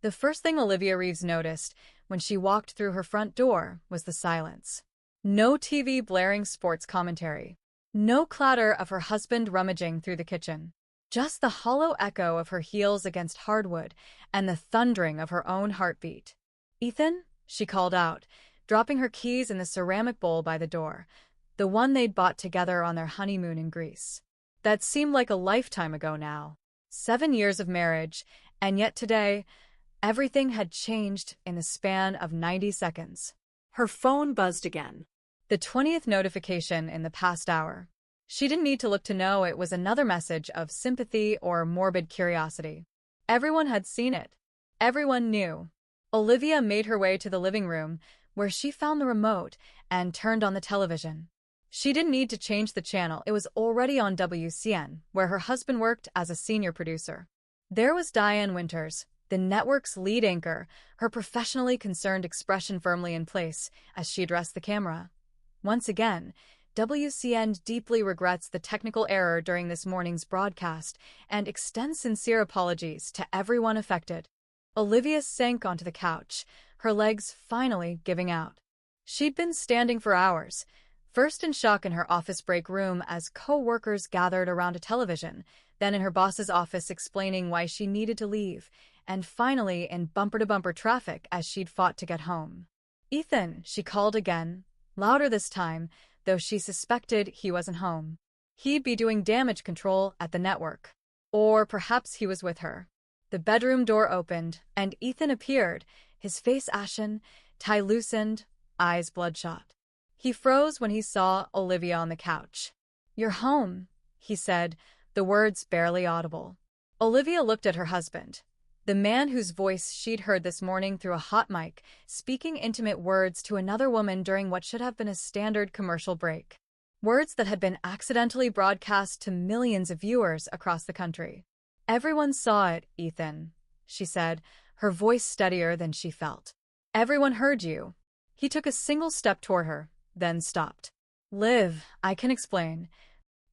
The first thing Olivia Reeves noticed when she walked through her front door was the silence. No TV blaring sports commentary. No clatter of her husband rummaging through the kitchen. Just the hollow echo of her heels against hardwood and the thundering of her own heartbeat. "Ethan?" she called out, dropping her keys in the ceramic bowl by the door, the one they'd bought together on their honeymoon in Greece. That seemed like a lifetime ago now. 7 years of marriage, and yet today, everything had changed in the span of 90 seconds. Her phone buzzed again. The 20th notification in the past hour. She didn't need to look to know it was another message of sympathy or morbid curiosity. Everyone had seen it. Everyone knew. Olivia made her way to the living room, where she found the remote and turned on the television. She didn't need to change the channel. It was already on WCN, where her husband worked as a senior producer. There was Diane Winters, the network's lead anchor, her professionally concerned expression firmly in place as she addressed the camera. Once again, WCN deeply regrets the technical error during this morning's broadcast and extends sincere apologies to everyone affected. Olivia sank onto the couch, her legs finally giving out. She'd been standing for hours, first in shock in her office break room as co-workers gathered around a television, then in her boss's office explaining why she needed to leave, and finally in bumper-to-bumper traffic as she'd fought to get home. "Ethan," she called again, louder this time, though she suspected he wasn't home. He'd be doing damage control at the network. Or perhaps he was with her. The bedroom door opened, and Ethan appeared, his face ashen, tie loosened, eyes bloodshot. He froze when he saw Olivia on the couch. "You're home," he said, the words barely audible. Olivia looked at her husband, the man whose voice she'd heard this morning through a hot mic, speaking intimate words to another woman during what should have been a standard commercial break. Words that had been accidentally broadcast to millions of viewers across the country. "Everyone saw it, Ethan," she said, her voice steadier than she felt. "Everyone heard you." He took a single step toward her, then stopped. "Liv, I can explain."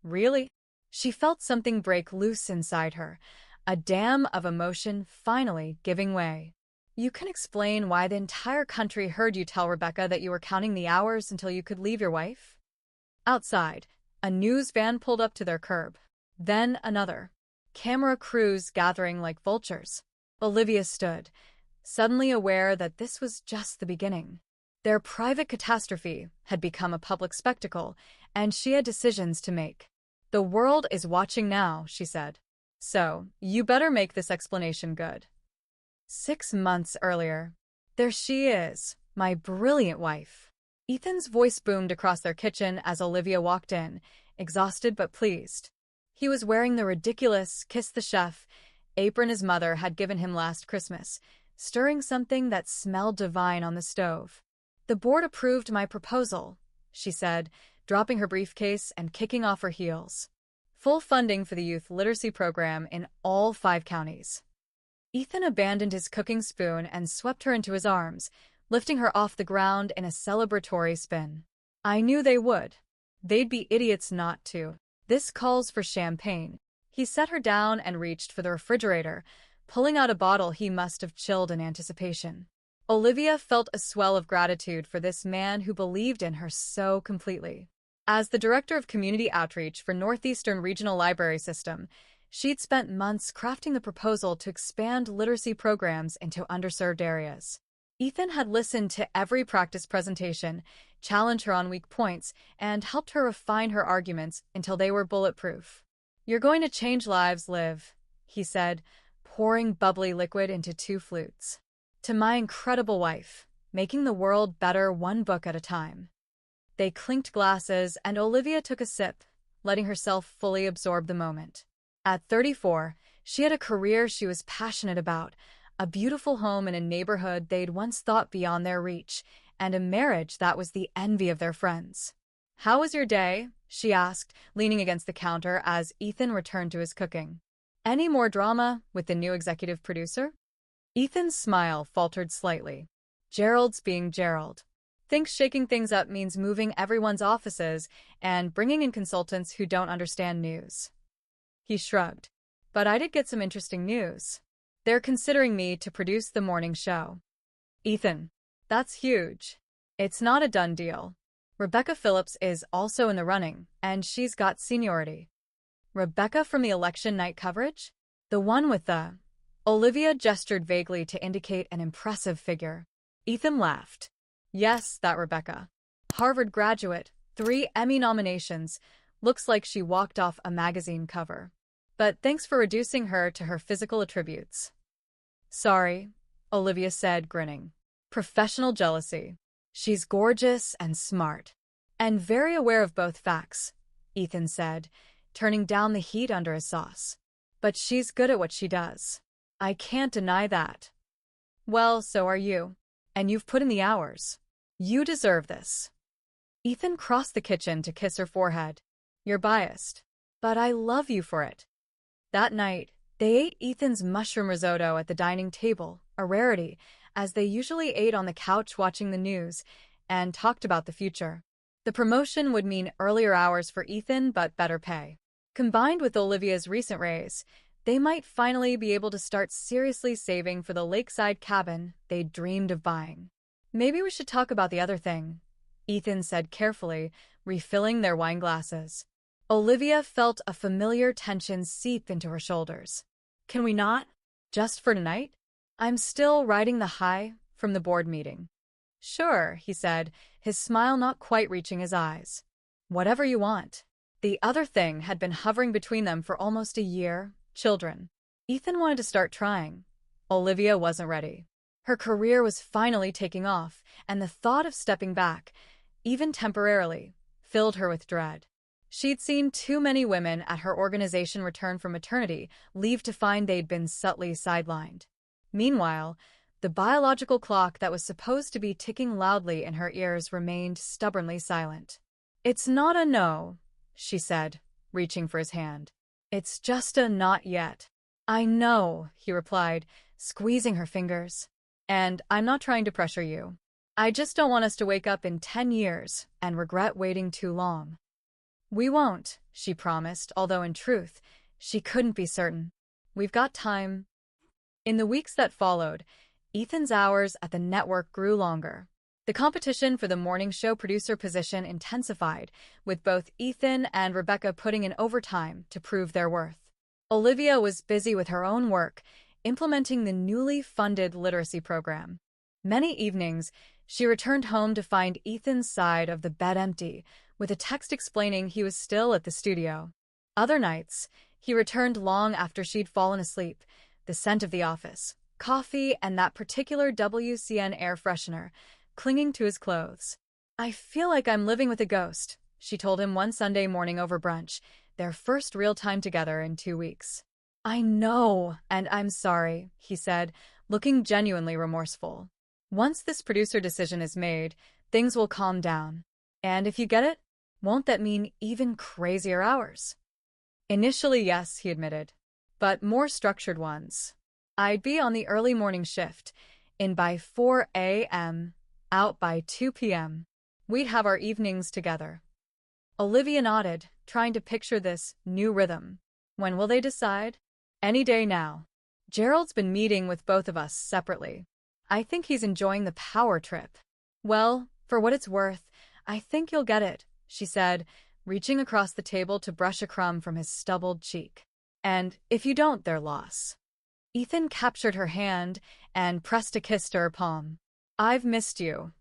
"Really?" She felt something break loose inside her, a dam of emotion finally giving way. "You can explain why the entire country heard you tell Rebecca that you were counting the hours until you could leave your wife?" Outside, a news van pulled up to their curb. Then another. Camera crews gathering like vultures. Olivia stood, suddenly aware that this was just the beginning. Their private catastrophe had become a public spectacle, and she had decisions to make. "The world is watching now," she said. "So, you better make this explanation good." 6 months earlier. There she is, my brilliant wife. Ethan's voice boomed across their kitchen as Olivia walked in, exhausted but pleased. He was wearing the ridiculous kiss the chef apron his mother had given him last Christmas, stirring something that smelled divine on the stove. "The board approved my proposal," she said, dropping her briefcase and kicking off her heels. "Full funding for the youth literacy program in all 5 counties. Ethan abandoned his cooking spoon and swept her into his arms, lifting her off the ground in a celebratory spin. "I knew they would. They'd be idiots not to. This calls for champagne." He set her down and reached for the refrigerator, pulling out a bottle he must have chilled in anticipation. Olivia felt a swell of gratitude for this man who believed in her so completely. As the director of community outreach for Northeastern Regional Library System, she'd spent months crafting the proposal to expand literacy programs into underserved areas. Ethan had listened to every practice presentation, challenged her on weak points, and helped her refine her arguments until they were bulletproof. "You're going to change lives, Liv," he said, pouring bubbly liquid into 2 flutes. "To my incredible wife, making the world better one book at a time." They clinked glasses, and Olivia took a sip, letting herself fully absorb the moment. At 34, she had a career she was passionate about, a beautiful home in a neighborhood they'd once thought beyond their reach, and a marriage that was the envy of their friends. "How was your day?" she asked, leaning against the counter as Ethan returned to his cooking. "Any more drama with the new executive producer?" Ethan's smile faltered slightly. "Gerald's being Gerald. Thinks shaking things up means moving everyone's offices and bringing in consultants who don't understand news." He shrugged. "But I did get some interesting news. They're considering me to produce the morning show. Ethan. That's huge. It's not a done deal. Rebecca Phillips is also in the running, and she's got seniority. Rebecca from the election night coverage? The one with the... Olivia gestured vaguely to indicate an impressive figure. Ethan laughed. Yes, that Rebecca. Harvard graduate, 3 Emmy nominations. Looks like she walked off a magazine cover. But thanks for reducing her to her physical attributes. Sorry, Olivia said, grinning. Professional jealousy. She's gorgeous and smart. And very aware of both facts, Ethan said, turning down the heat under his sauce. But she's good at what she does. I can't deny that. Well, so are you. And you've put in the hours. You deserve this. Ethan crossed the kitchen to kiss her forehead. You're biased. But I love you for it. That night, they ate Ethan's mushroom risotto at the dining table, a rarity, as they usually ate on the couch watching the news, and talked about the future. The promotion would mean earlier hours for Ethan, but better pay. Combined with Olivia's recent raise, they might finally be able to start seriously saving for the lakeside cabin they'd dreamed of buying. Maybe we should talk about the other thing, Ethan said carefully, refilling their wine glasses. Olivia felt a familiar tension seep into her shoulders. Can we not? Just for tonight? I'm still riding the high from the board meeting. Sure, he said, his smile not quite reaching his eyes. Whatever you want. The other thing had been hovering between them for almost a year. Children. Ethan wanted to start trying. Olivia wasn't ready. Her career was finally taking off, and the thought of stepping back, even temporarily, filled her with dread. She'd seen too many women at her organization return from maternity leave to find they'd been subtly sidelined. Meanwhile, the biological clock that was supposed to be ticking loudly in her ears remained stubbornly silent. It's not a no, she said, reaching for his hand. It's just a not yet. I know, he replied, squeezing her fingers. And I'm not trying to pressure you. I just don't want us to wake up in 10 years and regret waiting too long. We won't, she promised, although in truth, she couldn't be certain. We've got time. In the weeks that followed, Ethan's hours at the network grew longer. The competition for the morning show producer position intensified, with both Ethan and Rebecca putting in overtime to prove their worth. Olivia was busy with her own work, implementing the newly funded literacy program. Many evenings, she returned home to find Ethan's side of the bed empty, with a text explaining he was still at the studio. Other nights, he returned long after she'd fallen asleep, the scent of the office, coffee, and that particular WCN air freshener, clinging to his clothes. I feel like I'm living with a ghost, she told him one Sunday morning over brunch, their first real time together in 2 weeks. I know, and I'm sorry, he said, looking genuinely remorseful. Once this producer decision is made, things will calm down. And if you get it, won't that mean even crazier hours? Initially, yes, he admitted, but more structured ones. I'd be on the early morning shift, in by 4 a.m., out by 2 p.m. We'd have our evenings together. Olivia nodded, trying to picture this new rhythm. When will they decide? Any day now. Gerald's been meeting with both of us separately. I think he's enjoying the power trip. Well, for what it's worth, I think you'll get it, she said, reaching across the table to brush a crumb from his stubbled cheek. And if you don't, their loss. Ethan captured her hand and pressed a kiss to her palm. I've missed you.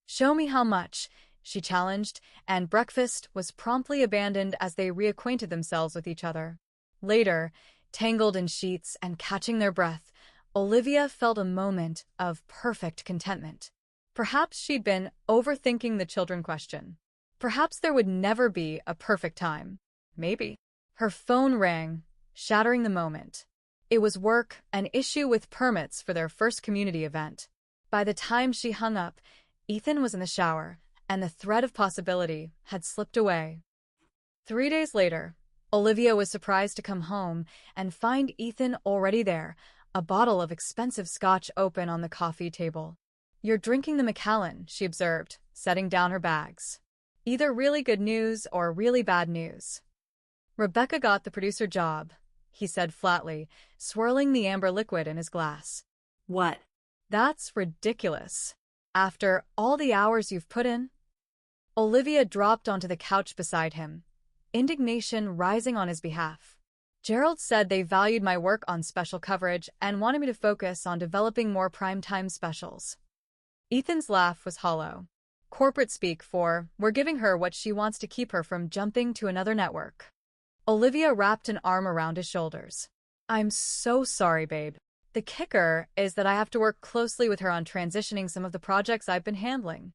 Show me how much, she challenged, and breakfast was promptly abandoned as they reacquainted themselves with each other. Later, tangled in sheets and catching their breath, Olivia felt a moment of perfect contentment. Perhaps she'd been overthinking the children question. Perhaps there would never be a perfect time. Maybe. Her phone rang, shattering the moment. It was work, an issue with permits for their first community event. By the time she hung up, Ethan was in the shower, and the thread of possibility had slipped away. 3 days later, Olivia was surprised to come home and find Ethan already there, a bottle of expensive scotch open on the coffee table. You're drinking the Macallan, she observed, setting down her bags. Either really good news or really bad news. Rebecca got the producer job, he said flatly, swirling the amber liquid in his glass. What? That's ridiculous. After all the hours you've put in? Olivia dropped onto the couch beside him, indignation rising on his behalf. Gerald said they valued my work on special coverage and wanted me to focus on developing more primetime specials. Ethan's laugh was hollow. Corporate speak for, we're giving her what she wants to keep her from jumping to another network. Olivia wrapped an arm around his shoulders. I'm so sorry, babe. The kicker is that I have to work closely with her on transitioning some of the projects I've been handling.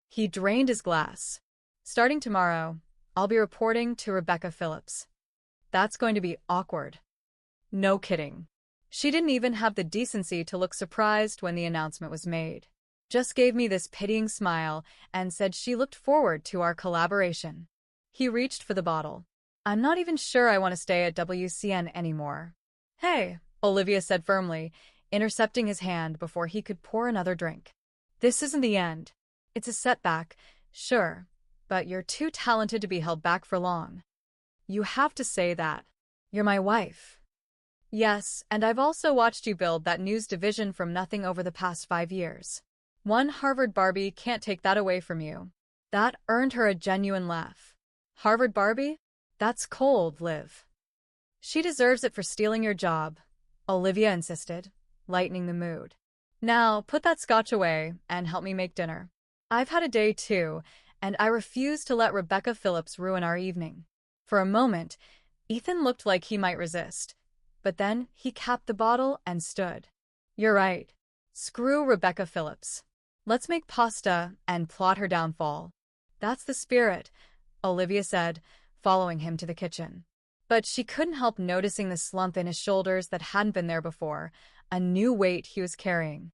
He drained his glass. Starting tomorrow, I'll be reporting to Rebecca Phillips. That's going to be awkward. No kidding. She didn't even have the decency to look surprised when the announcement was made. Just gave me this pitying smile and said she looked forward to our collaboration. He reached for the bottle. I'm not even sure I want to stay at WCN anymore. Hey, Olivia said firmly, intercepting his hand before he could pour another drink. This isn't the end. It's a setback, sure, but you're too talented to be held back for long. You have to say that. You're my wife. Yes, and I've also watched you build that news division from nothing over the past 5 years. One Harvard Barbie can't take that away from you. That earned her a genuine laugh. Harvard Barbie? That's cold, Liv. She deserves it for stealing your job, Olivia insisted, lightening the mood. Now, put that scotch away and help me make dinner. I've had a day too, and I refuse to let Rebecca Phillips ruin our evening. For a moment, Ethan looked like he might resist, but then he capped the bottle and stood. You're right. Screw Rebecca Phillips. Let's make pasta and plot her downfall. That's the spirit, Olivia said, following him to the kitchen. But she couldn't help noticing the slump in his shoulders that hadn't been there before, a new weight he was carrying.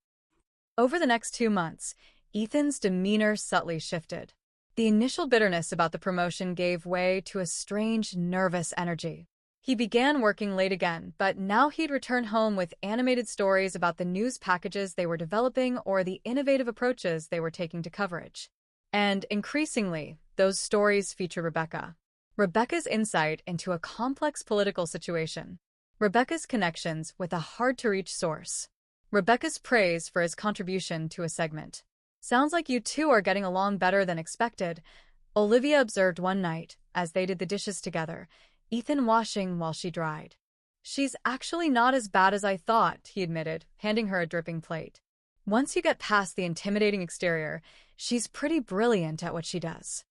Over the next 2 months, Ethan's demeanor subtly shifted. The initial bitterness about the promotion gave way to a strange, nervous energy. He began working late again, but now he'd return home with animated stories about the news packages they were developing or the innovative approaches they were taking to coverage. And increasingly, those stories feature Rebecca. Rebecca's insight into a complex political situation. Rebecca's connections with a hard-to-reach source. Rebecca's praise for his contribution to a segment. Sounds like you two are getting along better than expected, Olivia observed one night, as they did the dishes together, Ethan washing while she dried. She's actually not as bad as I thought, he admitted, handing her a dripping plate. Once you get past the intimidating exterior, she's pretty brilliant at what she does.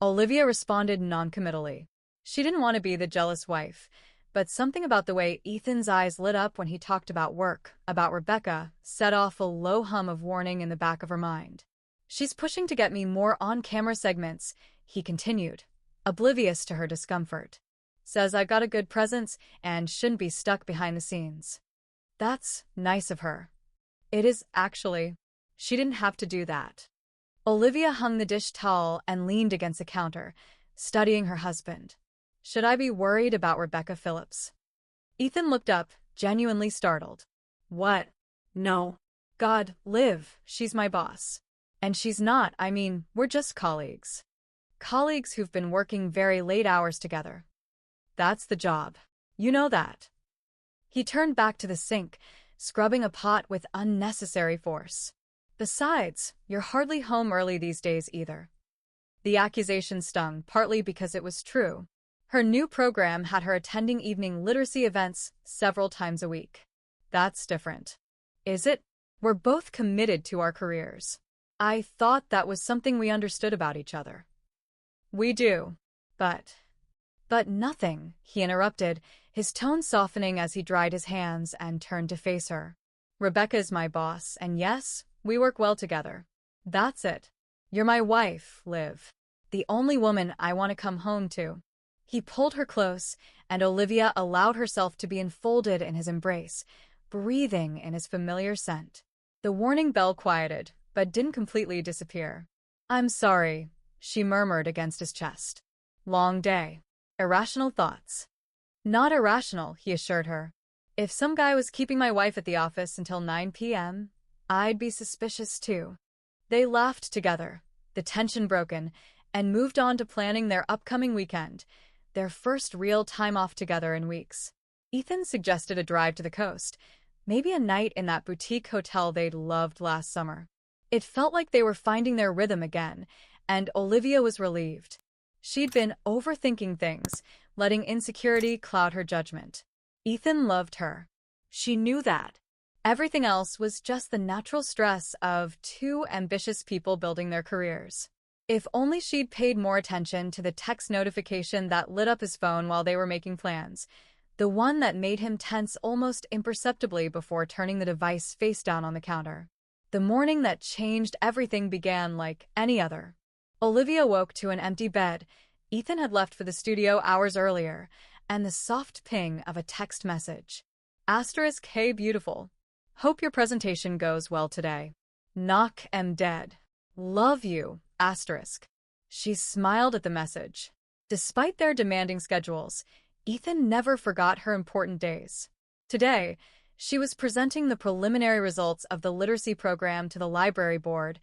Olivia responded noncommittally. She didn't want to be the jealous wife, but something about the way Ethan's eyes lit up when he talked about work, about Rebecca, set off a low hum of warning in the back of her mind. She's pushing to get me more on-camera segments, he continued, oblivious to her discomfort. Says I've got a good presence and shouldn't be stuck behind the scenes. That's nice of her. It is, actually. She didn't have to do that. Olivia hung the dish towel and leaned against the counter, studying her husband. Should I be worried about Rebecca Phillips? Ethan looked up, genuinely startled. What? No. God, Liv, she's my boss. And she's not, I mean, we're just colleagues. Colleagues who've been working very late hours together. That's the job. You know that. He turned back to the sink, scrubbing a pot with unnecessary force. Besides, you're hardly home early these days either. The accusation stung, partly because it was true. Her new program had her attending evening literacy events several times a week. That's different. Is it? We're both committed to our careers. I thought that was something we understood about each other. We do. But nothing, he interrupted, his tone softening as he dried his hands and turned to face her. Rebecca's my boss, and yes, we work well together. That's it. You're my wife, Liv. The only woman I want to come home to. He pulled her close, and Olivia allowed herself to be enfolded in his embrace, breathing in his familiar scent. The warning bell quieted, but didn't completely disappear. I'm sorry, she murmured against his chest. Long day. Irrational thoughts. Not irrational, he assured her. If some guy was keeping my wife at the office until 9 p.m., I'd be suspicious too. They laughed together, the tension broken, and moved on to planning their upcoming weekend. their first real time off together in weeks. Ethan suggested a drive to the coast, maybe a night in that boutique hotel they'd loved last summer. It felt like they were finding their rhythm again, and Olivia was relieved. She'd been overthinking things, letting insecurity cloud her judgment. Ethan loved her. She knew that. Everything else was just the natural stress of two ambitious people building their careers. If only she'd paid more attention to the text notification that lit up his phone while they were making plans, the one that made him tense almost imperceptibly before turning the device face down on the counter. The morning that changed everything began like any other. Olivia woke to an empty bed. Ethan had left for the studio hours earlier, and the soft ping of a text message. Asterisk, hey beautiful. Hope your presentation goes well today. Knock am dead. Love you. Asterisk. She smiled at the message. Despite their demanding schedules, Ethan never forgot her important days. Today, she was presenting the preliminary results of the literacy program to the library board.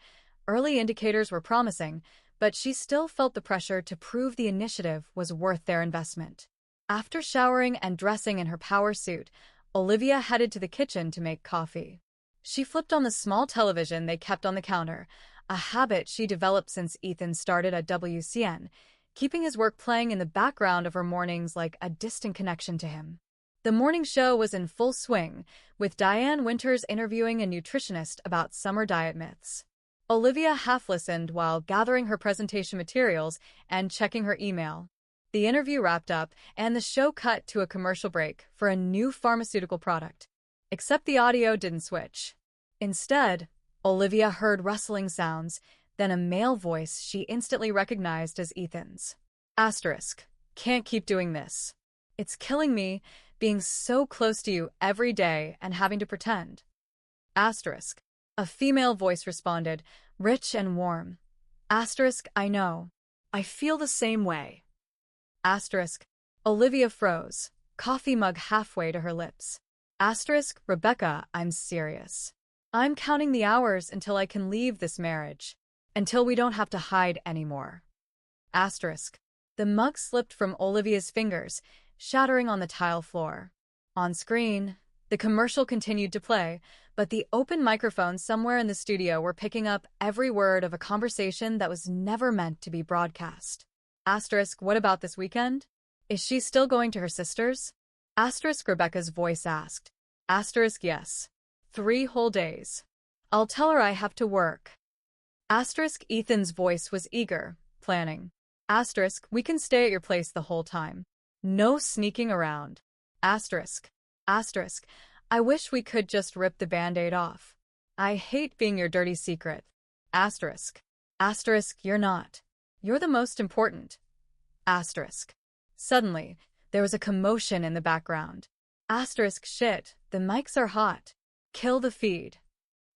Early indicators were promising, but she still felt the pressure to prove the initiative was worth their investment. After showering and dressing in her power suit, Olivia headed to the kitchen to make coffee. She flipped on the small television they kept on the counter, a habit she developed since Ethan started at WCN, keeping his work playing in the background of her mornings like a distant connection to him. The morning show was in full swing, with Diane Winters interviewing a nutritionist about summer diet myths. Olivia half-listened while gathering her presentation materials and checking her email. The interview wrapped up, and the show cut to a commercial break for a new pharmaceutical product. Except the audio didn't switch. Instead, Olivia heard rustling sounds, then a male voice she instantly recognized as Ethan's. Asterisk. Can't keep doing this. It's killing me, being so close to you every day and having to pretend. Asterisk. A female voice responded, rich and warm. Asterisk, I know. I feel the same way. Asterisk. Olivia froze, coffee mug halfway to her lips. Asterisk, Rebecca, I'm serious. I'm counting the hours until I can leave this marriage. Until we don't have to hide anymore. Asterisk. The mug slipped from Olivia's fingers, shattering on the tile floor. On screen, the commercial continued to play, but the open microphones somewhere in the studio were picking up every word of a conversation that was never meant to be broadcast. Asterisk, what about this weekend? Is she still going to her sister's? Asterisk, Rebecca's voice asked. Asterisk, yes. 3 whole days. I'll tell her I have to work. Asterisk, Ethan's voice was eager, planning. Asterisk, we can stay at your place the whole time. No sneaking around. Asterisk. Asterisk, I wish we could just rip the band-aid off. I hate being your dirty secret. Asterisk. Asterisk, you're not. You're the most important. Asterisk. Suddenly, there was a commotion in the background. Asterisk, shit, the mics are hot. Kill the feed.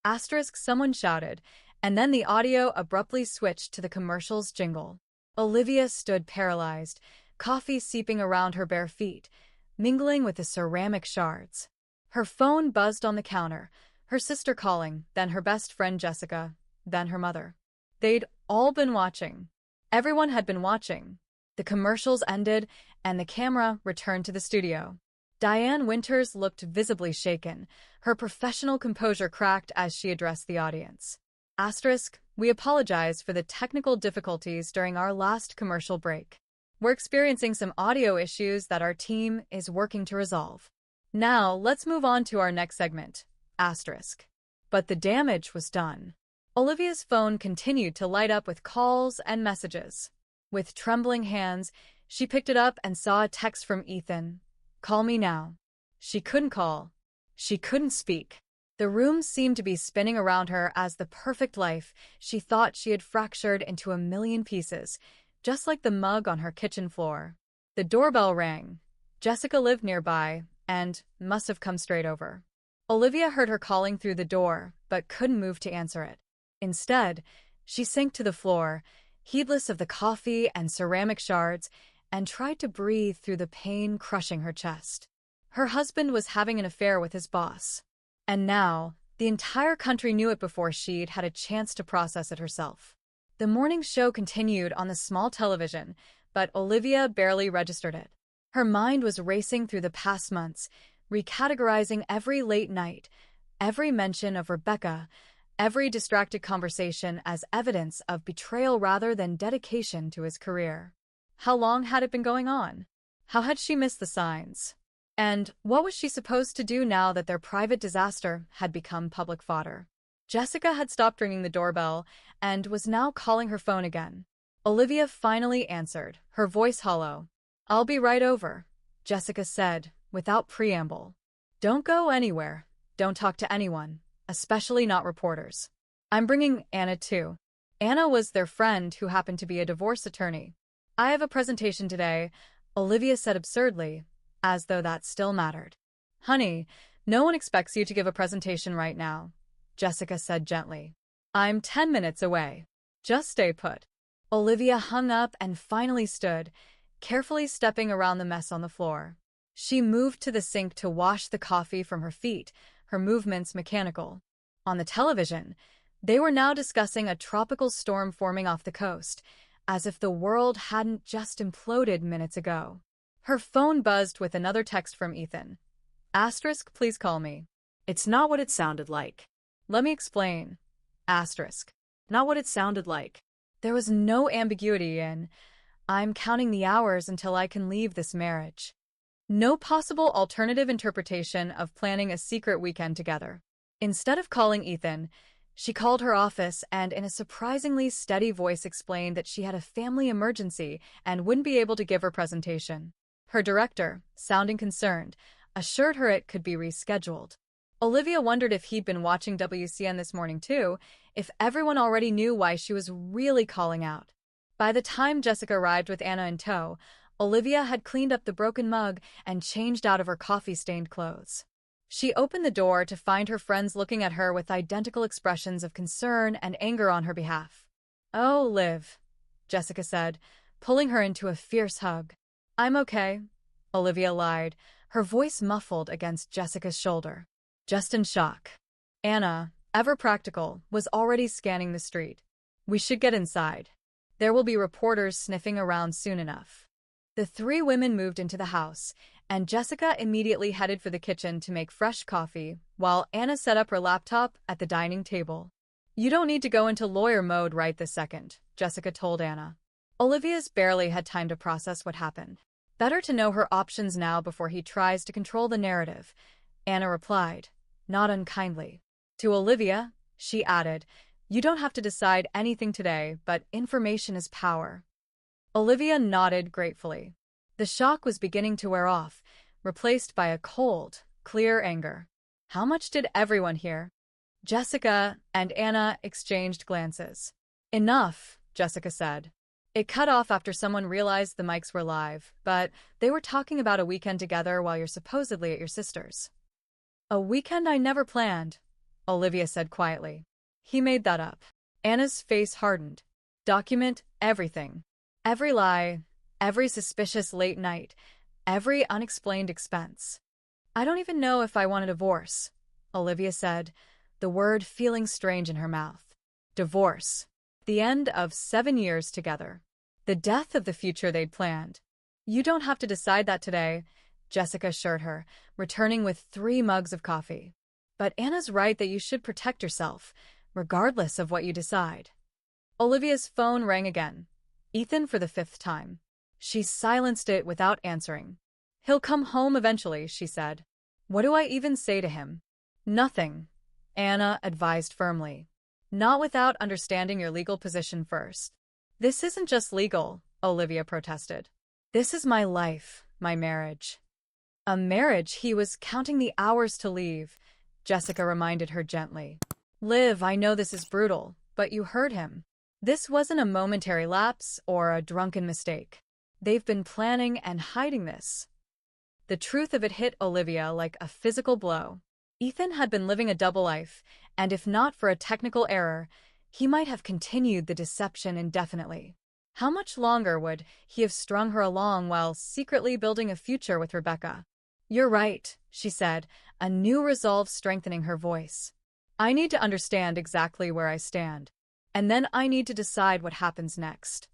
Asterisk, someone shouted, and then the audio abruptly switched to the commercial's jingle. Olivia stood paralyzed, coffee seeping around her bare feet, mingling with the ceramic shards. Her phone buzzed on the counter, her sister calling, then her best friend Jessica, then her mother. They'd all been watching. Everyone had been watching. The commercials ended, and the camera returned to the studio. Diane Winters looked visibly shaken, her professional composure cracked as she addressed the audience. Asterisk, we apologize for the technical difficulties during our last commercial break. We're experiencing some audio issues that our team is working to resolve. Now, let's move on to our next segment. Asterisk. But the damage was done. Olivia's phone continued to light up with calls and messages. With trembling hands, she picked it up and saw a text from Ethan. Call me now. She couldn't call. She couldn't speak. The room seemed to be spinning around her as the perfect life she thought she had fractured into a million pieces, just like the mug on her kitchen floor. The doorbell rang. Jessica lived nearby and must have come straight over. Olivia heard her calling through the door, but couldn't move to answer it. Instead, she sank to the floor, heedless of the coffee and ceramic shards, and tried to breathe through the pain crushing her chest. Her husband was having an affair with his boss. And now, the entire country knew it before she'd had a chance to process it herself. The morning show continued on the small television, but Olivia barely registered it. Her mind was racing through the past months, recategorizing every late night, every mention of Rebecca, every distracted conversation as evidence of betrayal rather than dedication to his career. How long had it been going on? How had she missed the signs? And what was she supposed to do now that their private disaster had become public fodder? Jessica had stopped ringing the doorbell and was now calling her phone again. Olivia finally answered, her voice hollow. "I'll be right over," Jessica said, without preamble. "Don't go anywhere. Don't talk to anyone, especially not reporters. I'm bringing Anna too." Anna was their friend who happened to be a divorce attorney. "I have a presentation today," Olivia said absurdly, as though that still mattered. "Honey, no one expects you to give a presentation right now," Jessica said gently. "I'm 10 minutes away. Just stay put." Olivia hung up and finally stood, carefully stepping around the mess on the floor. She moved to the sink to wash the coffee from her feet, her movements mechanical. On the television, they were now discussing a tropical storm forming off the coast, as if the world hadn't just imploded minutes ago. Her phone buzzed with another text from Ethan. "Asterisk, please call me." It's not what it sounded like. "Let me explain." Asterisk. Not what it sounded like. There was no ambiguity in, "I'm counting the hours until I can leave this marriage." No possible alternative interpretation of planning a secret weekend together. Instead of calling Ethan, she called her office and in a surprisingly steady voice explained that she had a family emergency and wouldn't be able to give her presentation. Her director, sounding concerned, assured her it could be rescheduled. Olivia wondered if he'd been watching WCN this morning too, if everyone already knew why she was really calling out. By the time Jessica arrived with Anna in tow, Olivia had cleaned up the broken mug and changed out of her coffee-stained clothes. She opened the door to find her friends looking at her with identical expressions of concern and anger on her behalf. "Oh, Liv," Jessica said, pulling her into a fierce hug. "I'm okay," Olivia lied, her voice muffled against Jessica's shoulder. Just in shock. Anna, ever practical, was already scanning the street. "We should get inside. There will be reporters sniffing around soon enough." The three women moved into the house, and Jessica immediately headed for the kitchen to make fresh coffee, while Anna set up her laptop at the dining table. "You don't need to go into lawyer mode right this second," Jessica told Anna. Olivia's barely had time to process what happened. "Better to know her options now before he tries to control the narrative," Anna replied, not unkindly. To Olivia, she added, "You don't have to decide anything today, but information is power." Olivia nodded gratefully. The shock was beginning to wear off, replaced by a cold, clear anger. How much did everyone hear? Jessica and Anna exchanged glances. "Enough," Jessica said. "It cut off after someone realized the mics were live, but they were talking about a weekend together while you're supposedly at your sister's." "A weekend I never planned," Olivia said quietly. "He made that up." Anna's face hardened. "Document everything. Every lie, every suspicious late night, every unexplained expense." "I don't even know if I want a divorce," Olivia said, the word feeling strange in her mouth. Divorce. The end of 7 years together. The death of the future they'd planned. "You don't have to decide that today," Jessica assured her, returning with 3 mugs of coffee. "But Anna's right that you should protect yourself, regardless of what you decide." Olivia's phone rang again. Ethan for the 5th time. She silenced it without answering. "He'll come home eventually," she said. "What do I even say to him?" "Nothing," Anna advised firmly. "Not without understanding your legal position first." "This isn't just legal," Olivia protested. "This is my life, my marriage." "A marriage he was counting the hours to leave," Jessica reminded her gently. "Liv, I know this is brutal, but you heard him. This wasn't a momentary lapse or a drunken mistake. They've been planning and hiding this." The truth of it hit Olivia like a physical blow. Ethan had been living a double life, and if not for a technical error, he might have continued the deception indefinitely. How much longer would he have strung her along while secretly building a future with Rebecca? "You're right," she said, a new resolve strengthening her voice. "I need to understand exactly where I stand. And then I need to decide what happens next."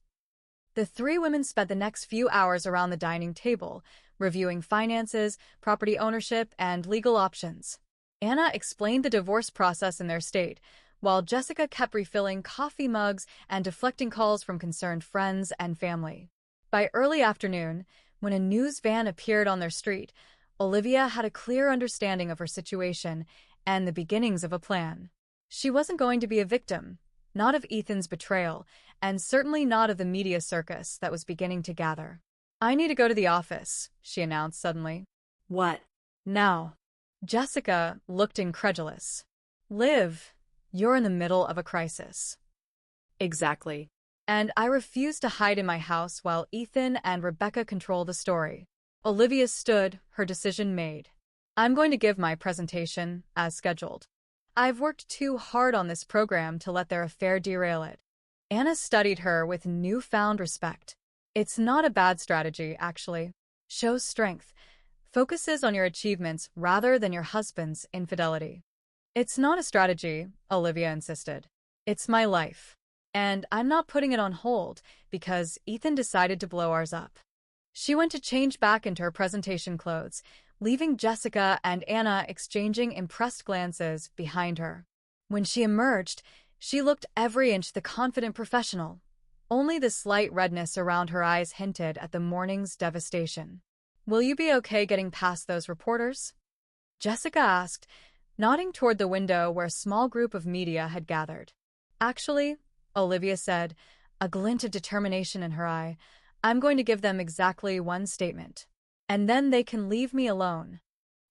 The three women spent the next few hours around the dining table, reviewing finances, property ownership, and legal options. Anna explained the divorce process in their state, while Jessica kept refilling coffee mugs and deflecting calls from concerned friends and family. By early afternoon, when a news van appeared on their street, Olivia had a clear understanding of her situation and the beginnings of a plan. She wasn't going to be a victim, not of Ethan's betrayal, and certainly not of the media circus that was beginning to gather. "I need to go to the office," she announced suddenly. What? "Now." Jessica looked incredulous. "Liv, you're in the middle of a crisis." Exactly. "And I refuse to hide in my house while Ethan and Rebecca control the story." Olivia stood, her decision made. "I'm going to give my presentation, as scheduled. I've worked too hard on this program to let their affair derail it." Anna studied her with newfound respect. "It's not a bad strategy, actually. Shows strength. Focuses on your achievements rather than your husband's infidelity." "It's not a strategy," Olivia insisted. "It's my life. And I'm not putting it on hold because Ethan decided to blow ours up." She went to change back into her presentation clothes, leaving Jessica and Anna exchanging impressed glances behind her. When she emerged, she looked every inch the confident professional. Only the slight redness around her eyes hinted at the morning's devastation. "Will you be okay getting past those reporters?" Jessica asked, nodding toward the window where a small group of media had gathered. "Actually," Olivia said, a glint of determination in her eye, "I'm going to give them exactly one statement. And then they can leave me alone."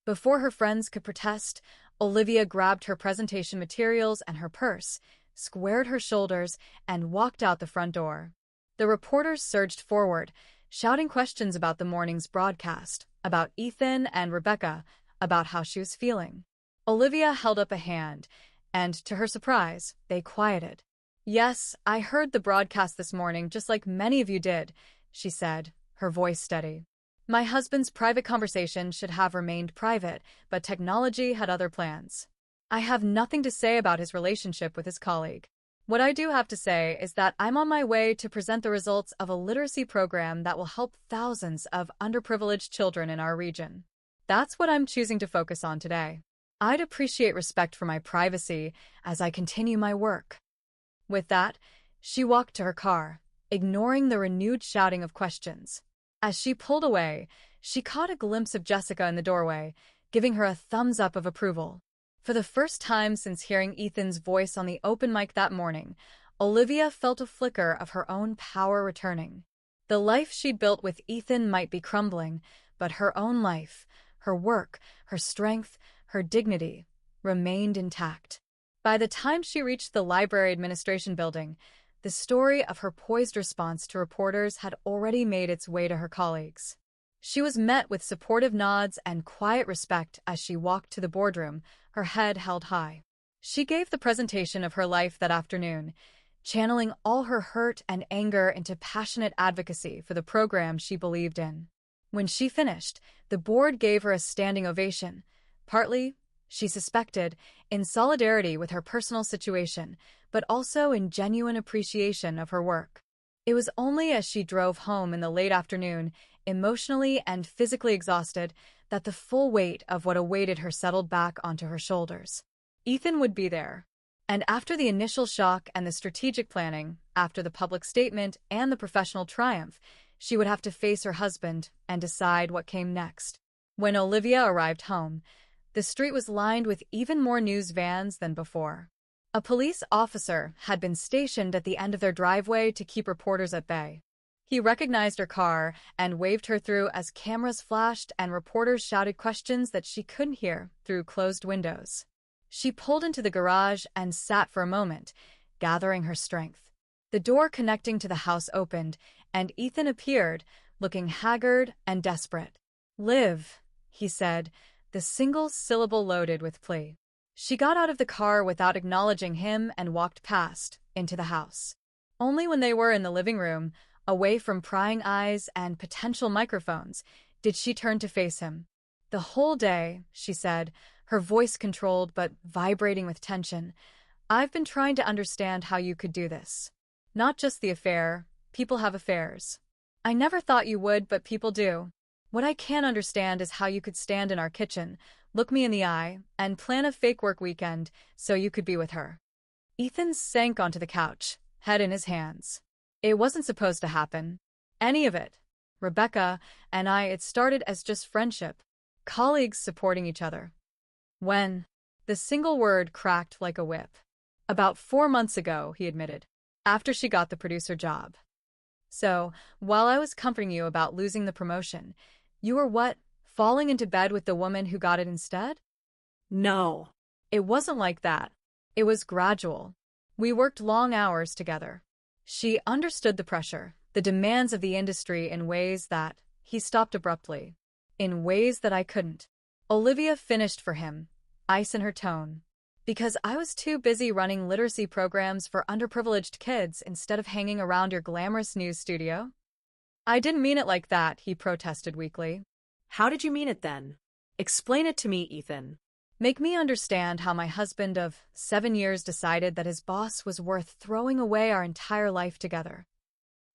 Before her friends could protest, Olivia grabbed her presentation materials and her purse, squared her shoulders, and walked out the front door. The reporters surged forward, shouting questions about the morning's broadcast, about Ethan and Rebecca, about how she was feeling. Olivia held up a hand, and to her surprise, they quieted. "Yes, I heard the broadcast this morning just like many of you did," she said, her voice steady. "My husband's private conversation should have remained private, but technology had other plans. I have nothing to say about his relationship with his colleague. What I do have to say is that I'm on my way to present the results of a literacy program that will help thousands of underprivileged children in our region. That's what I'm choosing to focus on today. I'd appreciate respect for my privacy as I continue my work." With that, she walked to her car, ignoring the renewed shouting of questions. As she pulled away, she caught a glimpse of Jessica in the doorway, giving her a thumbs up of approval. For the first time since hearing Ethan's voice on the open mic that morning, Olivia felt a flicker of her own power returning. The life she'd built with Ethan might be crumbling, but her own life, her work, her strength, her dignity, remained intact. By the time she reached the library administration building, the story of her poised response to reporters had already made its way to her colleagues. She was met with supportive nods and quiet respect as she walked to the boardroom, her head held high. She gave the presentation of her life that afternoon, channeling all her hurt and anger into passionate advocacy for the program she believed in. When she finished, the board gave her a standing ovation, partly, she suspected, in solidarity with her personal situation, but also in genuine appreciation of her work. It was only as she drove home in the late afternoon, emotionally and physically exhausted, that the full weight of what awaited her settled back onto her shoulders. Ethan would be there. And after the initial shock and the strategic planning, after the public statement and the professional triumph, she would have to face her husband and decide what came next. When Olivia arrived home, the street was lined with even more news vans than before. A police officer had been stationed at the end of their driveway to keep reporters at bay. He recognized her car and waved her through as cameras flashed and reporters shouted questions that she couldn't hear through closed windows. She pulled into the garage and sat for a moment, gathering her strength. The door connecting to the house opened, and Ethan appeared, looking haggard and desperate. "Liv," he said, the single syllable loaded with plea. She got out of the car without acknowledging him and walked past, into the house. Only when they were in the living room, away from prying eyes and potential microphones, did she turn to face him. "The whole day," she said, her voice controlled but vibrating with tension, "I've been trying to understand how you could do this. Not just the affair, People have affairs. I never thought you would, but people do. What I can't understand is how you could stand in our kitchen, look me in the eye, and plan a fake work weekend so you could be with her. Ethan sank onto the couch, head in his hands. It wasn't supposed to happen. Any of it. Rebecca and I, it started as just friendship. Colleagues supporting each other. When? The single word cracked like a whip. About 4 months ago, he admitted. After she got the producer job. So, while I was comforting you about losing the promotion, you were what? Falling into bed with the woman who got it instead? No. It wasn't like that. It was gradual. We worked long hours together. She understood the pressure, the demands of the industry in ways that he stopped abruptly. In ways that I couldn't. Olivia finished for him, ice in her tone. Because I was too busy running literacy programs for underprivileged kids instead of hanging around your glamorous news studio? I didn't mean it like that, he protested weakly. How did you mean it then? Explain it to me, Ethan. Make me understand how my husband of 7 years decided that his boss was worth throwing away our entire life together.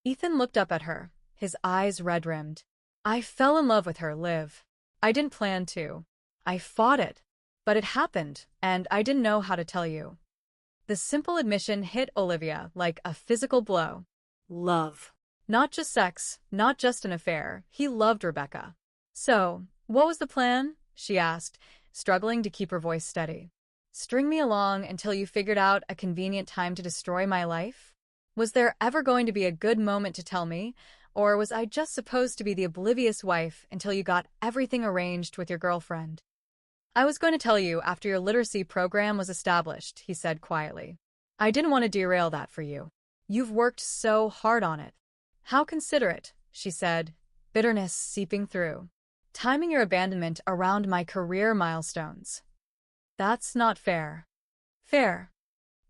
Ethan looked up at her, his eyes red-rimmed. I fell in love with her, Liv. I didn't plan to. I fought it. But it happened, and I didn't know how to tell you. The simple admission hit Olivia like a physical blow. Love. Not just sex, not just an affair. He loved Rebecca. So, what was the plan? She asked, struggling to keep her voice steady. String me along until you figured out a convenient time to destroy my life? Was there ever going to be a good moment to tell me, or was I just supposed to be the oblivious wife until you got everything arranged with your girlfriend? I was going to tell you after your literacy program was established, he said quietly. I didn't want to derail that for you. You've worked so hard on it. How considerate, she said, bitterness seeping through. Timing your abandonment around my career milestones. That's not fair. Fair.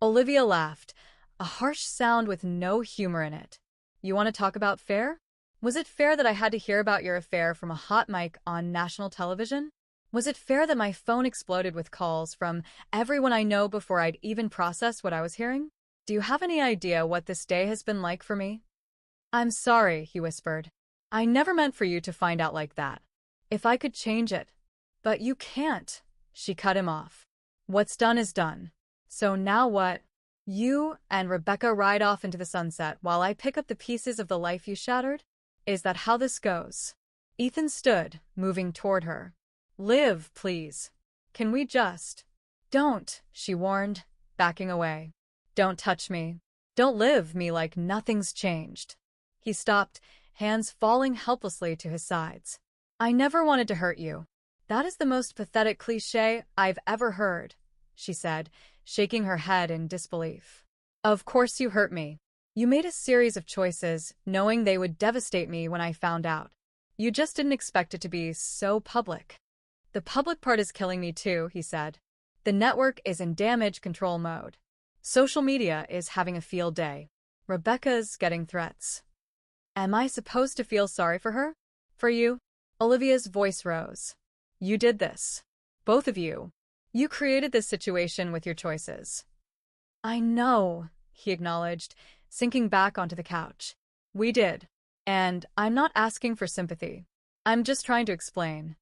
Olivia laughed, a harsh sound with no humor in it. You want to talk about fair? Was it fair that I had to hear about your affair from a hot mic on national television? Was it fair that my phone exploded with calls from everyone I know before I'd even processed what I was hearing? Do you have any idea what this day has been like for me? I'm sorry, he whispered. I never meant for you to find out like that. If I could change it. But you can't, she cut him off. What's done is done. So now what? You and Rebecca ride off into the sunset while I pick up the pieces of the life you shattered? Is that how this goes? Ethan stood, moving toward her. Liv, please. Can we just? Don't, she warned, backing away. Don't touch me. Don't live me like nothing's changed. He stopped, hands falling helplessly to his sides. I never wanted to hurt you. That is the most pathetic cliché I've ever heard, she said, shaking her head in disbelief. Of course you hurt me. You made a series of choices, knowing they would devastate me when I found out. You just didn't expect it to be so public. The public part is killing me too, he said. The network is in damage control mode. Social media is having a field day. Rebecca's getting threats. Am I supposed to feel sorry for her? For you? Olivia's voice rose. You did this. Both of you. You created this situation with your choices. I know, he acknowledged, sinking back onto the couch. We did. And I'm not asking for sympathy. I'm just trying to explain.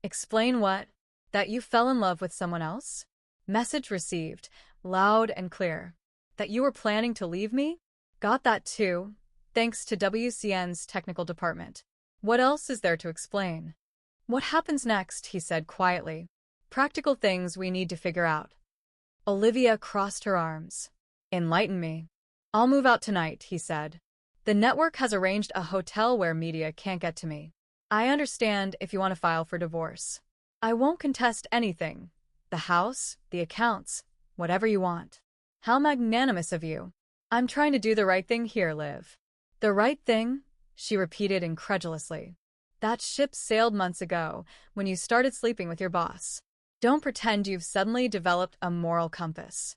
Explain what? That you fell in love with someone else? Message received, loud and clear. That you were planning to leave me? Got that too, thanks to WCN's technical department. What else is there to explain? What happens next, he said quietly. Practical things we need to figure out. Olivia crossed her arms. Enlighten me. I'll move out tonight, he said. The network has arranged a hotel where media can't get to me. I understand if you want to file for divorce. I won't contest anything. The house, the accounts, whatever you want. How magnanimous of you. I'm trying to do the right thing here, Liv. The right thing? She repeated incredulously. That ship sailed months ago, when you started sleeping with your boss. Don't pretend you've suddenly developed a moral compass.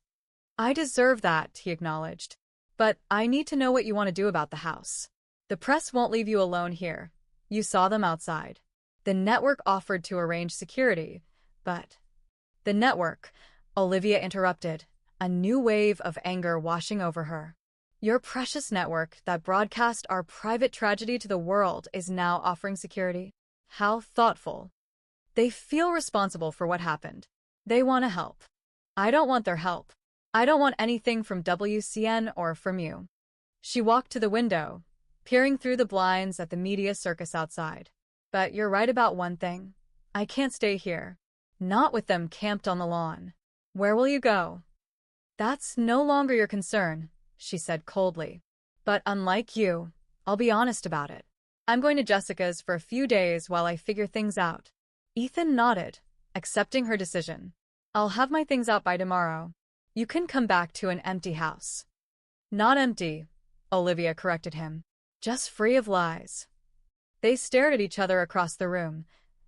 I deserve that, he acknowledged. But I need to know what you want to do about the house. The press won't leave you alone here. You saw them outside. The network offered to arrange security, but... The network, Olivia interrupted, a new wave of anger washing over her. Your precious network that broadcast our private tragedy to the world is now offering security. How thoughtful. They feel responsible for what happened. They want to help. I don't want their help. I don't want anything from WCN or from you. She walked to the window, peering through the blinds at the media circus outside. But you're right about one thing. I can't stay here. Not with them camped on the lawn. Where will you go? That's no longer your concern, she said coldly. But unlike you, I'll be honest about it. I'm going to Jessica's for a few days while I figure things out. Ethan nodded, accepting her decision. I'll have my things out by tomorrow. You can come back to an empty house. Not empty, Olivia corrected him. Just free of lies. They stared at each other across the room.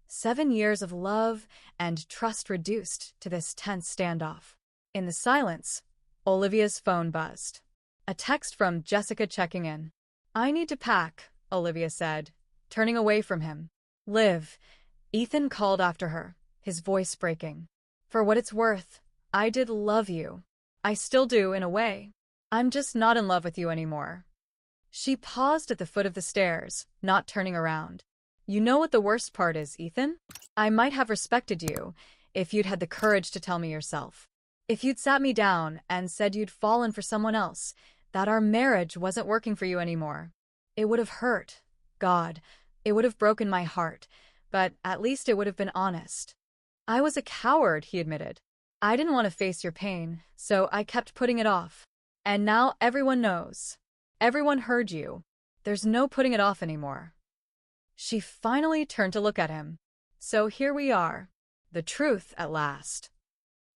7 years of love and trust reduced to this tense standoff. In the silence, Olivia's phone buzzed. A text from Jessica checking in. I need to pack, Olivia said, turning away from him. Liv, Ethan called after her, his voice breaking. For what it's worth, I did love you. I still do, in a way. I'm just not in love with you anymore. She paused at the foot of the stairs, not turning around. You know what the worst part is, Ethan? I might have respected you if you'd had the courage to tell me yourself. If you'd sat me down and said you'd fallen for someone else, that our marriage wasn't working for you anymore. It would have hurt. God, it would have broken my heart, but at least it would have been honest. I was a coward, he admitted. I didn't want to face your pain, so I kept putting it off. And now everyone knows. Everyone heard you. There's no putting it off anymore. She finally turned to look at him. So here we are. The truth at last.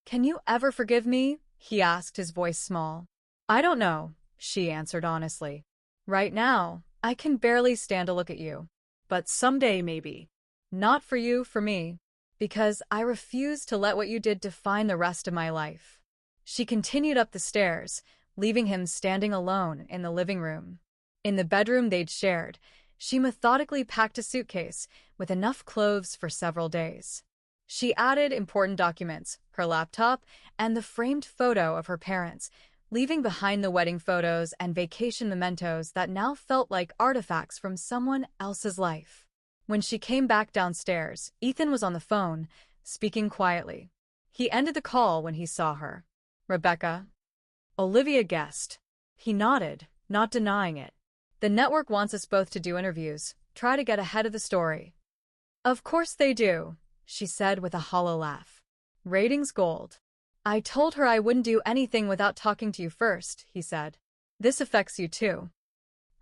Can you ever forgive me? He asked, his voice small. I don't know, she answered honestly. Right now, I can barely stand to look at you. But someday maybe. Not for you, for me. Because I refuse to let what you did define the rest of my life. She continued up the stairs, leaving him standing alone in the living room. In the bedroom they'd shared, she methodically packed a suitcase with enough clothes for several days. She added important documents, her laptop, and the framed photo of her parents, leaving behind the wedding photos and vacation mementos that now felt like artifacts from someone else's life. When she came back downstairs, Ethan was on the phone, speaking quietly. He ended the call when he saw her. Rebecca? Olivia guessed. He nodded, not denying it. The network wants us both to do interviews, try to get ahead of the story. Of course they do, she said with a hollow laugh. Ratings gold. I told her I wouldn't do anything without talking to you first, he said. This affects you too.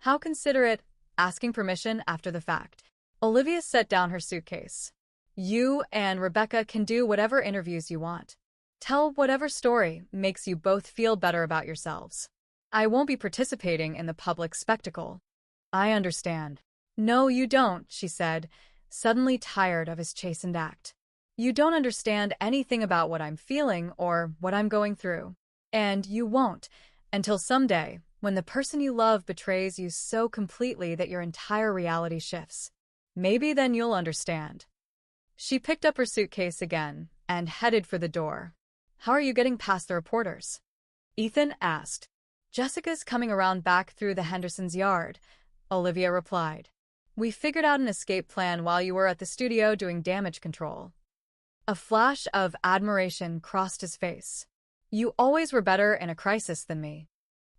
How considerate, asking permission after the fact. Olivia set down her suitcase. You and Rebecca can do whatever interviews you want. Tell whatever story makes you both feel better about yourselves. I won't be participating in the public spectacle. I understand. No, you don't, she said, suddenly tired of his chastened act. You don't understand anything about what I'm feeling or what I'm going through. And you won't, until someday, when the person you love betrays you so completely that your entire reality shifts. Maybe then you'll understand. She picked up her suitcase again and headed for the door. How are you getting past the reporters? Ethan asked. Jessica's coming around back through the Hendersons' yard, Olivia replied. We figured out an escape plan while you were at the studio doing damage control. A flash of admiration crossed his face. You always were better in a crisis than me.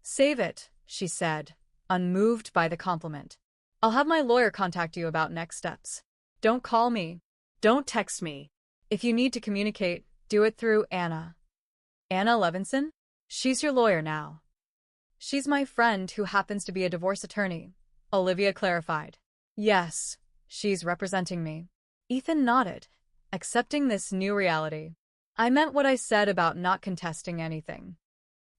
Save it, she said, unmoved by the compliment. I'll have my lawyer contact you about next steps. Don't call me. Don't text me. If you need to communicate, do it through Anna. Anna Levinson? She's your lawyer now. She's my friend who happens to be a divorce attorney, Olivia clarified. Yes, she's representing me. Ethan nodded, accepting this new reality. I meant what I said about not contesting anything.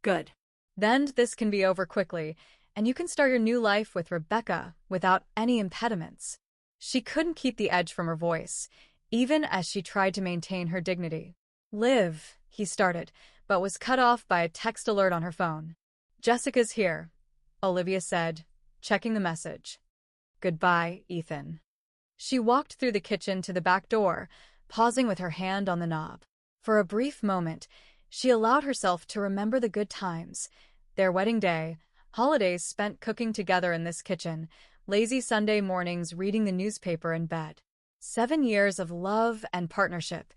Good. Then this can be over quickly, and you can start your new life with Rebecca without any impediments. She couldn't keep the edge from her voice, even as she tried to maintain her dignity. Liv, he started, but was cut off by a text alert on her phone. Jessica's here, Olivia said, checking the message. Goodbye, Ethan. She walked through the kitchen to the back door, pausing with her hand on the knob. For a brief moment, she allowed herself to remember the good times, their wedding day, Holidays spent cooking together in this kitchen, lazy Sunday mornings reading the newspaper in bed. 7 years of love and partnership,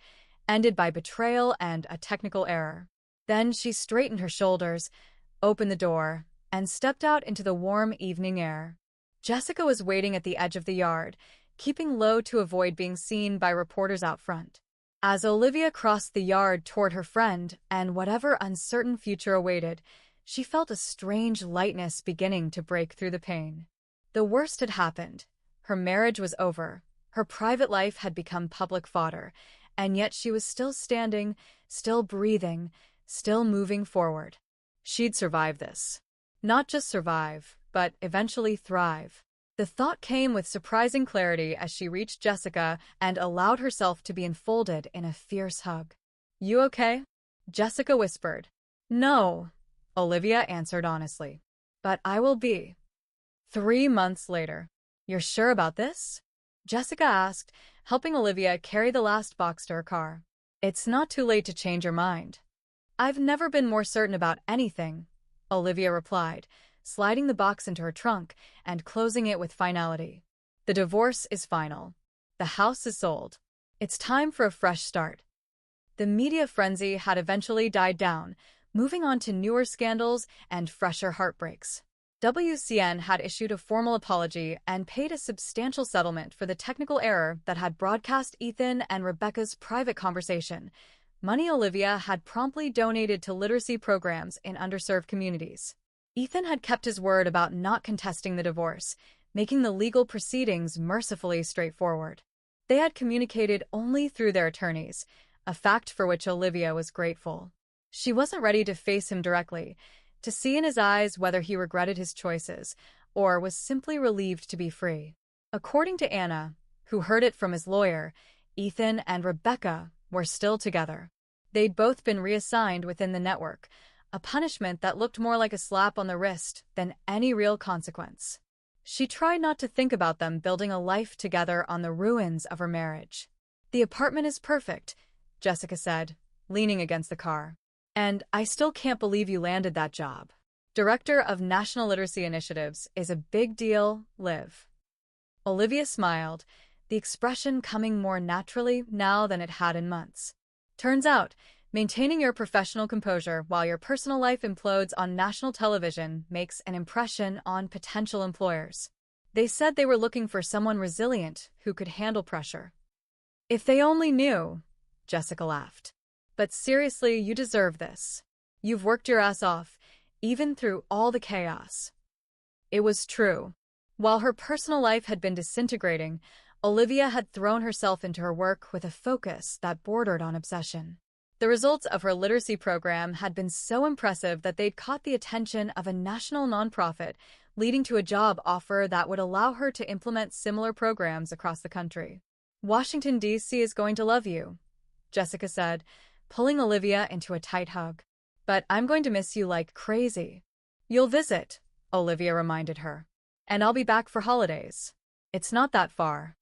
ended by betrayal and a technical error. Then she straightened her shoulders, opened the door, and stepped out into the warm evening air. Jessica was waiting at the edge of the yard, keeping low to avoid being seen by reporters out front. As Olivia crossed the yard toward her friend and whatever uncertain future awaited, she felt a strange lightness beginning to break through the pain. The worst had happened. Her marriage was over. Her private life had become public fodder, and yet she was still standing, still breathing, still moving forward. She'd survive this. Not just survive, but eventually thrive. The thought came with surprising clarity as she reached Jessica and allowed herself to be enfolded in a fierce hug. "You okay?" Jessica whispered. "No," Olivia answered honestly. "But I will be." 3 months later. "You're sure about this?" Jessica asked, helping Olivia carry the last box to her car. "It's not too late to change your mind." "I've never been more certain about anything," Olivia replied, sliding the box into her trunk and closing it with finality. "The divorce is final. The house is sold. It's time for a fresh start." The media frenzy had eventually died down, moving on to newer scandals and fresher heartbreaks. WCN had issued a formal apology and paid a substantial settlement for the technical error that had broadcast Ethan and Rebecca's private conversation, money Olivia had promptly donated to literacy programs in underserved communities. Ethan had kept his word about not contesting the divorce, making the legal proceedings mercifully straightforward. They had communicated only through their attorneys, a fact for which Olivia was grateful. She wasn't ready to face him directly, to see in his eyes whether he regretted his choices or was simply relieved to be free. According to Anna, who heard it from his lawyer, Ethan and Rebecca were still together. They'd both been reassigned within the network, a punishment that looked more like a slap on the wrist than any real consequence. She tried not to think about them building a life together on the ruins of her marriage. "The apartment is perfect," Jessica said, leaning against the car. "And I still can't believe you landed that job. Director of National Literacy Initiatives is a big deal, Liv." Olivia smiled, the expression coming more naturally now than it had in months. "Turns out, maintaining your professional composure while your personal life implodes on national television makes an impression on potential employers. They said they were looking for someone resilient who could handle pressure." "If they only knew," Jessica laughed. "But seriously, you deserve this. You've worked your ass off, even through all the chaos." It was true. While her personal life had been disintegrating, Olivia had thrown herself into her work with a focus that bordered on obsession. The results of her literacy program had been so impressive that they'd caught the attention of a national nonprofit, leading to a job offer that would allow her to implement similar programs across the country. "Washington, D.C. is going to love you," Jessica said, pulling Olivia into a tight hug. "But I'm going to miss you like crazy." "You'll visit," Olivia reminded her. "And I'll be back for holidays. It's not that far."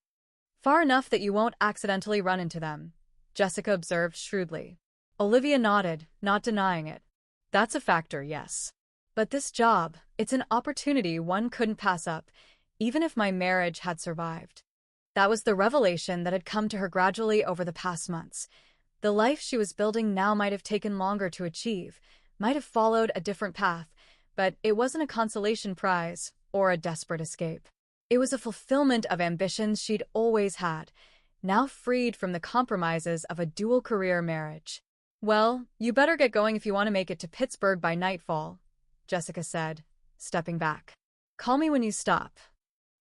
"Far enough that you won't accidentally run into them," Jessica observed shrewdly. Olivia nodded, not denying it. "That's a factor, yes. But this job, it's an opportunity one couldn't pass up, even if my marriage had survived." That was the revelation that had come to her gradually over the past months. The life she was building now might have taken longer to achieve, might have followed a different path, but it wasn't a consolation prize or a desperate escape. It was a fulfillment of ambitions she'd always had, now freed from the compromises of a dual-career marriage. "Well, you better get going if you want to make it to Pittsburgh by nightfall," Jessica said, stepping back. "Call me when you stop."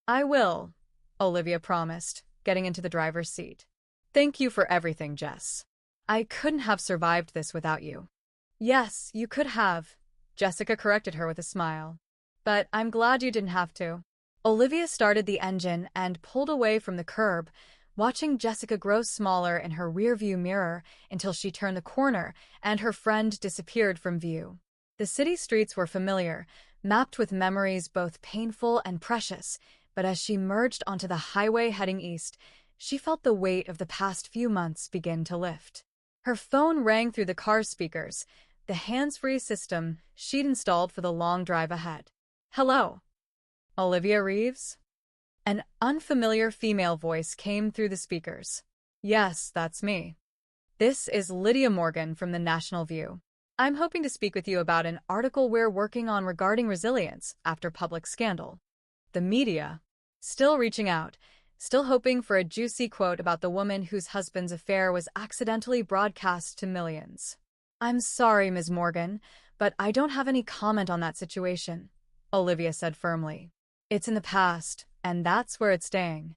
"I will," Olivia promised, getting into the driver's seat. "Thank you for everything, Jess. I couldn't have survived this without you." "Yes, you could have," Jessica corrected her with a smile. "But I'm glad you didn't have to." Olivia started the engine and pulled away from the curb, watching Jessica grow smaller in her rearview mirror until she turned the corner and her friend disappeared from view. The city streets were familiar, mapped with memories both painful and precious, but as she merged onto the highway heading east, she felt the weight of the past few months begin to lift. Her phone rang through the car's speakers, the hands-free system she'd installed for the long drive ahead. Hello, Olivia Reeves? An unfamiliar female voice came through the speakers. Yes, that's me. This is Lydia Morgan from the National View. I'm hoping to speak with you about an article we're working on regarding resilience after public scandal. The media, still reaching out, still hoping for a juicy quote about the woman whose husband's affair was accidentally broadcast to millions. I'm sorry, Ms. Morgan, but I don't have any comment on that situation, Olivia said firmly. It's in the past, and that's where it's staying.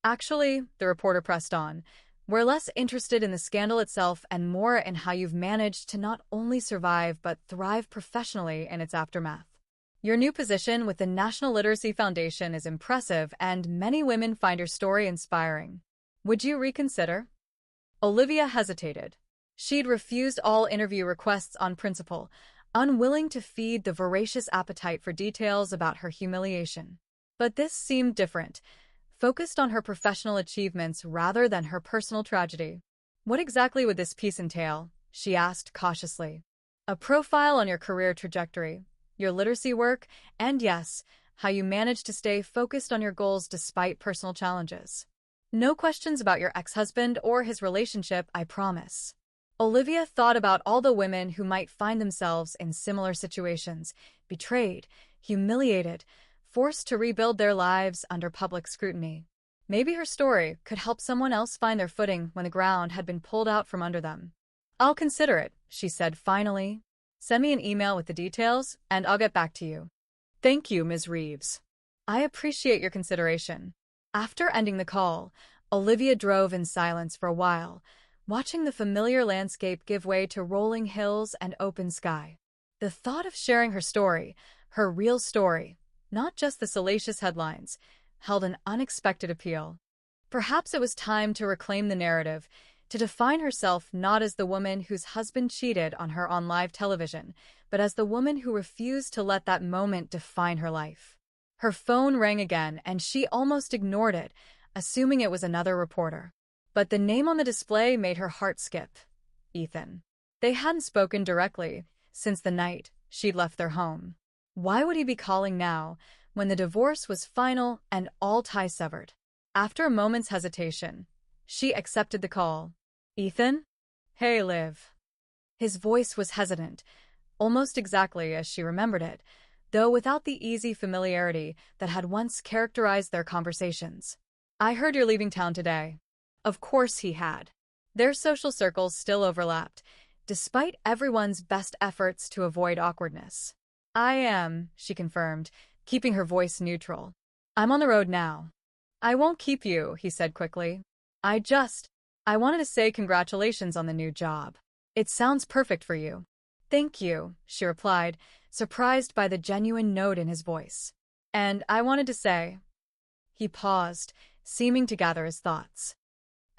Actually, the reporter pressed on, we're less interested in the scandal itself and more in how you've managed to not only survive but thrive professionally in its aftermath. Your new position with the National Literacy Foundation is impressive, and many women find your story inspiring. Would you reconsider? Olivia hesitated. She'd refused all interview requests on principle, unwilling to feed the voracious appetite for details about her humiliation. But this seemed different, focused on her professional achievements rather than her personal tragedy. What exactly would this piece entail? She asked cautiously. A profile on your career trajectory, your literacy work, and yes, how you managed to stay focused on your goals despite personal challenges. No questions about your ex-husband or his relationship, I promise. Olivia thought about all the women who might find themselves in similar situations, betrayed, humiliated, forced to rebuild their lives under public scrutiny. Maybe her story could help someone else find their footing when the ground had been pulled out from under them. I'll consider it, she said finally. Send me an email with the details, and I'll get back to you. Thank you, Ms. Reeves. I appreciate your consideration. After ending the call, Olivia drove in silence for a while, watching the familiar landscape give way to rolling hills and open sky. The thought of sharing her story, her real story, not just the salacious headlines, held an unexpected appeal. Perhaps it was time to reclaim the narrative, to define herself not as the woman whose husband cheated on her on live television, but as the woman who refused to let that moment define her life. Her phone rang again, and she almost ignored it, assuming it was another reporter. But the name on the display made her heart skip. Ethan. They hadn't spoken directly since the night she'd left their home. Why would he be calling now, when the divorce was final and all ties severed? After a moment's hesitation, she accepted the call. Ethan? Hey, Liv. His voice was hesitant, almost exactly as she remembered it, though without the easy familiarity that had once characterized their conversations. I heard you're leaving town today. Of course he had. Their social circles still overlapped, despite everyone's best efforts to avoid awkwardness. I am, she confirmed, keeping her voice neutral. I'm on the road now. I won't keep you, he said quickly. I wanted to say congratulations on the new job. It sounds perfect for you. Thank you, she replied, surprised by the genuine note in his voice. And I wanted to say... He paused, seeming to gather his thoughts.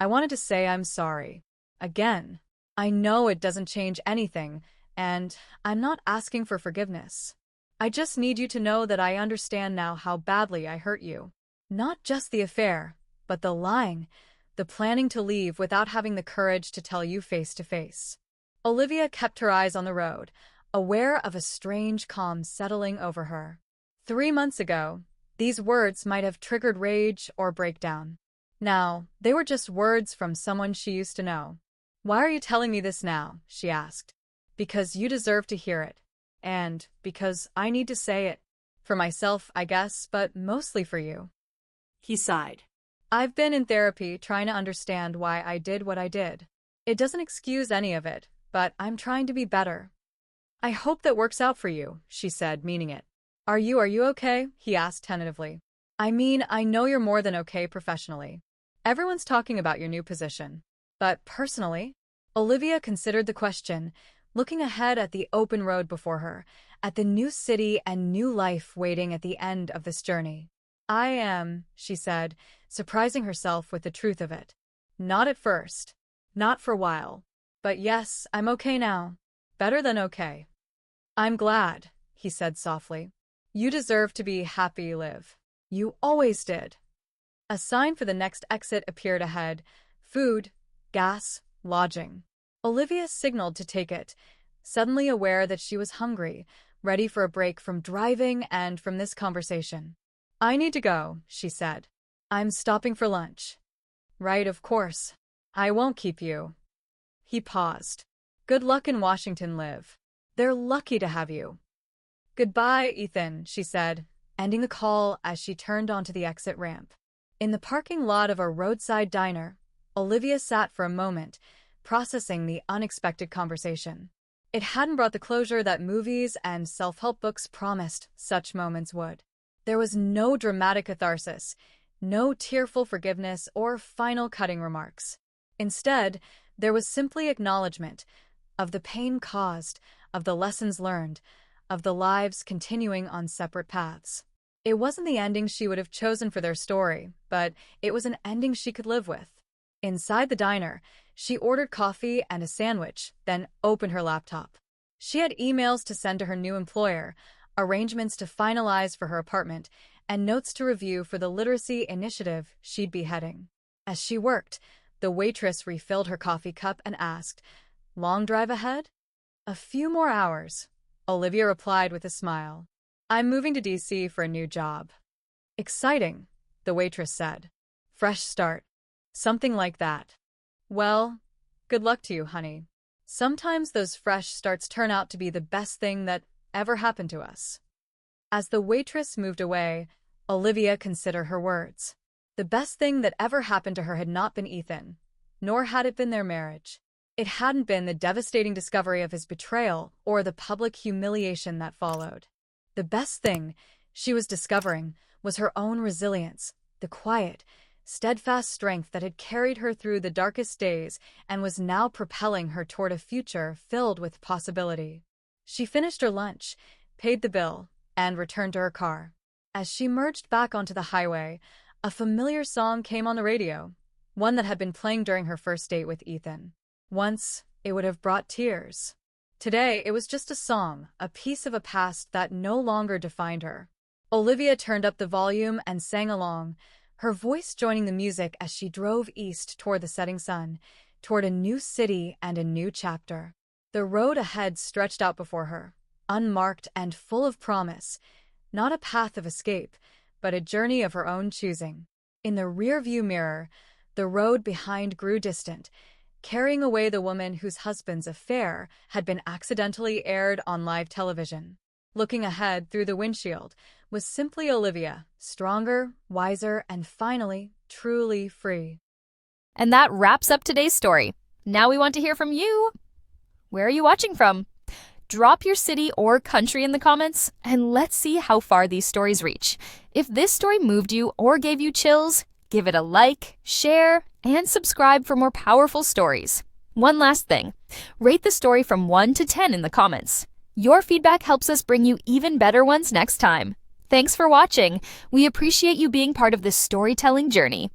I wanted to say I'm sorry. Again. I know it doesn't change anything, and I'm not asking for forgiveness. I just need you to know that I understand now how badly I hurt you. Not just the affair, but the lying, the planning to leave without having the courage to tell you face to face. Olivia kept her eyes on the road, aware of a strange calm settling over her. 3 months ago, these words might have triggered rage or breakdown. Now, they were just words from someone she used to know. Why are you telling me this now? She asked. Because you deserve to hear it. And because I need to say it. For myself, I guess, but mostly for you. He sighed. I've been in therapy trying to understand why I did what I did. It doesn't excuse any of it, but I'm trying to be better. I hope that works out for you, she said, meaning it. Are you okay? He asked tentatively. I mean, I know you're more than okay professionally. Everyone's talking about your new position. But personally? Olivia considered the question, looking ahead at the open road before her, at the new city and new life waiting at the end of this journey. I am, she said, surprising herself with the truth of it. Not at first. Not for a while. But yes, I'm okay now. Better than okay. I'm glad, he said softly. You deserve to be happy, Liv. You always did. A sign for the next exit appeared ahead. Food, gas, lodging. Olivia signaled to take it, suddenly aware that she was hungry, ready for a break from driving and from this conversation. "I need to go," she said. "I'm stopping for lunch." "Right, of course. I won't keep you." He paused. "Good luck in Washington, Liv. They're lucky to have you." "Goodbye, Ethan," she said, ending the call as she turned onto the exit ramp. In the parking lot of a roadside diner, Olivia sat for a moment, processing the unexpected conversation. It hadn't brought the closure that movies and self-help books promised such moments would. There was no dramatic catharsis, no tearful forgiveness or final cutting remarks. Instead, there was simply acknowledgement of the pain caused, of the lessons learned, of the lives continuing on separate paths. It wasn't the ending she would have chosen for their story, but it was an ending she could live with. Inside the diner, she ordered coffee and a sandwich, then opened her laptop. She had emails to send to her new employer, arrangements to finalize for her apartment, and notes to review for the literacy initiative she'd be heading. As she worked, the waitress refilled her coffee cup and asked, "Long drive ahead?" "A few more hours," Olivia replied with a smile. "I'm moving to DC for a new job." "Exciting," the waitress said. "Fresh start." "Something like that." "Well, good luck to you, honey. Sometimes those fresh starts turn out to be the best thing that ever happened to us." As the waitress moved away, Olivia considered her words. The best thing that ever happened to her had not been Ethan, nor had it been their marriage. It hadn't been the devastating discovery of his betrayal or the public humiliation that followed. The best thing she was discovering was her own resilience, the quiet, steadfast strength that had carried her through the darkest days and was now propelling her toward a future filled with possibility. She finished her lunch, paid the bill, and returned to her car. As she merged back onto the highway, a familiar song came on the radio, one that had been playing during her first date with Ethan. Once, it would have brought tears. Today, it was just a song, a piece of a past that no longer defined her. Olivia turned up the volume and sang along, her voice joining the music as she drove east toward the setting sun, toward a new city and a new chapter. The road ahead stretched out before her, unmarked and full of promise, not a path of escape, but a journey of her own choosing. In the rearview mirror, the road behind grew distant, carrying away the woman whose husband's affair had been accidentally aired on live television. Looking ahead through the windshield was simply Olivia, stronger, wiser, and finally, truly free. And that wraps up today's story. Now we want to hear from you. Where are you watching from? Drop your city or country in the comments, and let's see how far these stories reach. If this story moved you or gave you chills, give it a like, share, and subscribe for more powerful stories. One last thing, rate the story from 1 to 10 in the comments. Your feedback helps us bring you even better ones next time. Thanks for watching. We appreciate you being part of this storytelling journey.